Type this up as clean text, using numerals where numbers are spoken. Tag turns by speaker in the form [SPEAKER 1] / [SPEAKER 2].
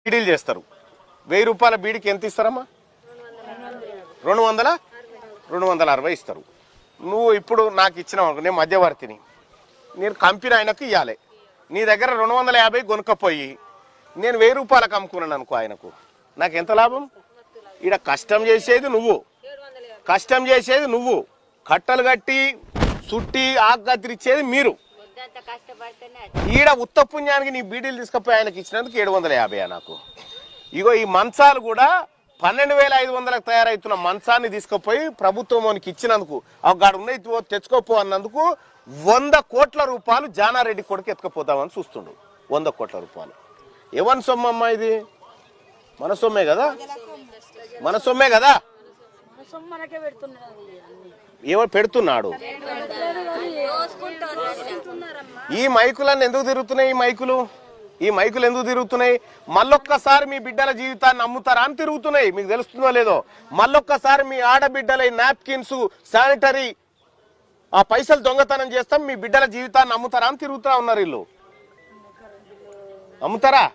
[SPEAKER 1] బీడీలు చేస్తారు. 1000 రూపాయల బీడీకి ఎంత ఇస్తారమ్మా? 260 ఇస్తారు. నువ్వు ఇప్పుడు నాకు ఇచ్చినావు, నేను మధ్యవర్తిని, నేను కంపెనీ ఆయనకు ఇవ్వాలి. నీ దగ్గర 250 కొనుక్కపోయి నేను 1000 రూపాయలకు అమ్ముకున్నాను అనుకో, ఆయనకు నాకు ఎంత లాభం? ఈడ కష్టం చేసేది నువ్వు, కట్టలు కట్టి సుట్టి ఆకు కత్తిరిచ్చేది మీరు. ఈడ ఉత్త పుణ్యానికి నీ బీడీలు తీసుకుపోయి ఆయనకి ఇచ్చినందుకు 750 నాకు. ఇగో ఈ మంచాలు కూడా 12,500లకు తయారవుతున్న మంచాన్ని తీసుకుపోయి ప్రభుత్వంకి ఇచ్చినందుకు, గాడు ఉన్నాయి తెచ్చుకోపో అన్నందుకు 100 కోట్ల రూపాయలు జానారెడ్డి కొడుకు ఎత్తుకపోతామని చూస్తుండు. 100 కోట్ల రూపాయలు ఎవరి సొమ్మమ్మా? ఇది మన సొమ్మే కదా, మన సొమ్మే కదా. ఎవరు పెడుతున్నాడు? ఈ మైకులన్నీ ఎందుకు తిరుగుతున్నాయి? ఈ మైకులు ఎందుకు తిరుగుతున్నాయి? మళ్ళొక్కసారి మీ బిడ్డల జీవితాన్ని అమ్ముతారా అని తిరుగుతున్నాయి. మీకు తెలుస్తుందో లేదో, మళ్ళొక్కసారి మీ ఆడబిడ్డల నాప్కిన్స్, శానిటరీ ఆ పైసలు దొంగతనం చేస్తాం, మీ బిడ్డల జీవితాన్ని అమ్ముతారా అని తిరుగుతా ఉన్నారు. వీళ్ళు అమ్ముతారా?